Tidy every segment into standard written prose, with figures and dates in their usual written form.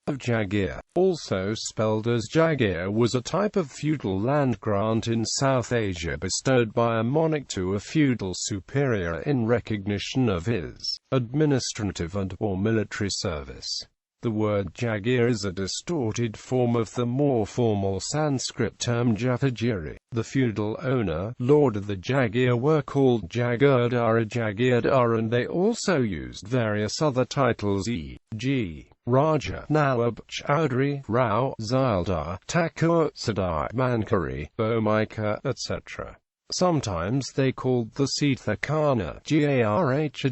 of Jageer, also spelled as Jagir, was a type of feudal land grant in South Asia bestowed by a monarch to a feudal superior in recognition of his administrative and/or military service. The word Jagir is a distorted form of the more formal Sanskrit term jehagiri. The feudal owner, lord of the Jageer, were called Jagirdar or Jagirdar, and they also used various other titles e.g. Raja, Nawab, Chaudhary, Rao, Zaildar, Thakur, Sardar, Mankari, Bhomichar, etc. Sometimes they called the seat Thakur, G.A.R.H.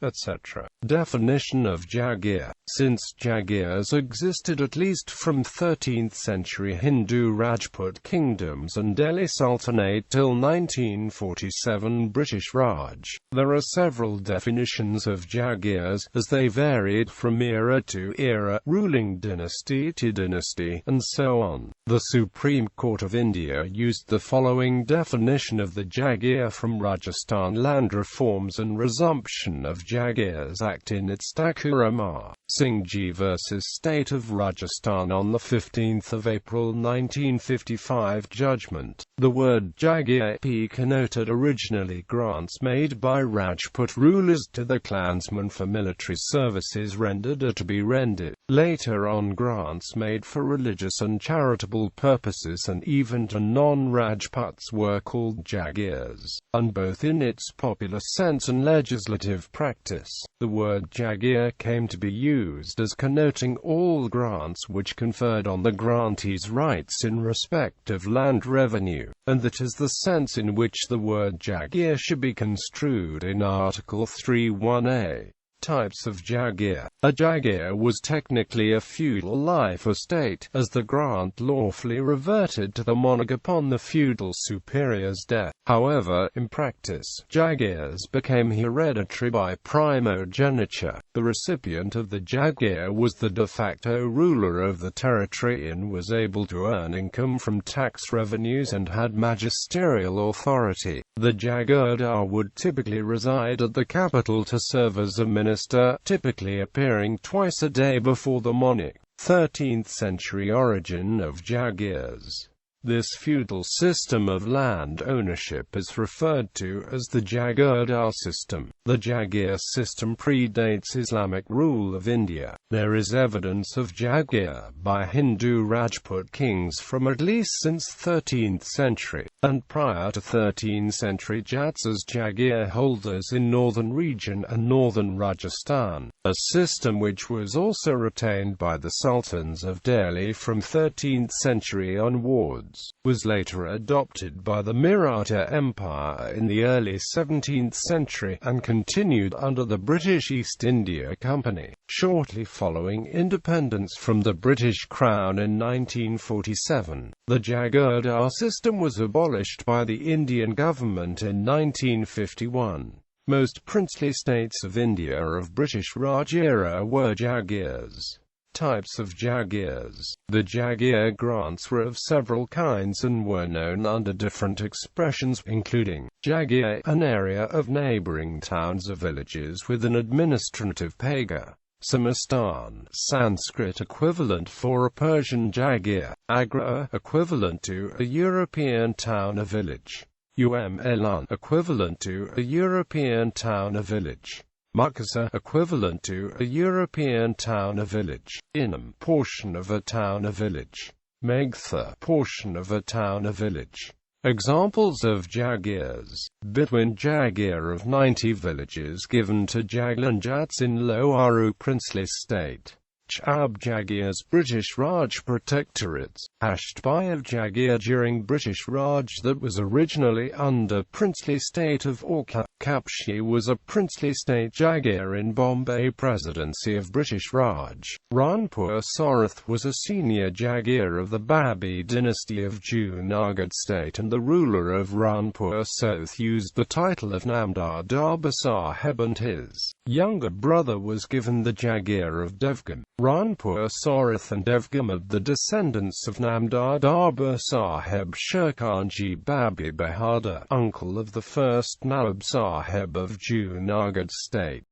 etc. Definition of Jagir. Since Jagirs existed at least from 13th century Hindu Rajput kingdoms and Delhi Sultanate till 1947 British Raj, there are several definitions of Jagirs, as they varied from era to era, ruling dynasty to dynasty, and so on. The Supreme Court of India used the following definition of the Jagir from Rajasthan Land Reforms and Resumption of Jagirs Act in its Thakur Amar Singh Ji vs. State of Rajasthan on 15 April 1955 judgment. The word Jagir connoted originally grants made by Rajput rulers to the clansmen for military services rendered or to be rendered. Later on, grants made for religious and charitable purposes and even to non-Rajputs were called Jagirs, and both in its popular sense and legislative practice. The word Jagir came to be used as connoting all grants which conferred on the grantees rights in respect of land revenue, and that is the sense in which the word Jagir should be construed in Article 3(1)(a). Types of Jagir. A Jagir was technically a feudal life estate, as the grant lawfully reverted to the monarch upon the feudal superior's death. However, in practice, Jagirs became hereditary by primogeniture. The recipient of the Jagir was the de facto ruler of the territory and was able to earn income from tax revenues and had magisterial authority. The Jagirdar would typically reside at the capital to serve as a minister, typically appearing twice a day before the monarch. 13th century origin of Jagirs. This feudal system of land ownership is referred to as the Jagirdar system. The Jagir system predates Islamic rule of India. There is evidence of Jagir by Hindu Rajput kings from at least since 13th century, and prior to 13th century Jats as Jagir holders in northern region and northern Rajasthan, a system which was also retained by the sultans of Delhi from 13th century onwards, was later adopted by the Maratha Empire in the early 17th century, and continued under the British East India Company, shortly following independence from the British Crown in 1947. The Jagirdar system was abolished by the Indian government in 1951. Most princely states of India of British Raj era were Jagirs. Types of Jagirs. The Jagir grants were of several kinds and were known under different expressions, including Jagir, an area of neighboring towns or villages with an administrative paga. Samastan, Sanskrit equivalent for a Persian Jagir. Agra, equivalent to a European town or village. Elan, equivalent to a European town or village. Mukasa, equivalent to a European town or village. Inam, portion of a town or village. Megtha, portion of a town or village. Examples of Jagirs. Between Jagir of 90 villages given to Jaglanjats in Loaru princely state. Chab Jagirs British Raj Protectorates. Ashtbai of Jagir during British Raj that was originally under princely state of Orkha. Kapshi was a princely state Jagir in Bombay Presidency of British Raj. Ranpur Sorath was a senior Jagir of the Babi dynasty of Junagadh state, and the ruler of Ranpur Soth used the title of Namdar Darbar Sahib, and his younger brother was given the Jagir of Devgam. Ranpur Sorath and Devgam of the descendants of Namdar Darbar Sahib Shirkanji Babi Bahadur, uncle of the first Nawab Sahib of Junagadh state.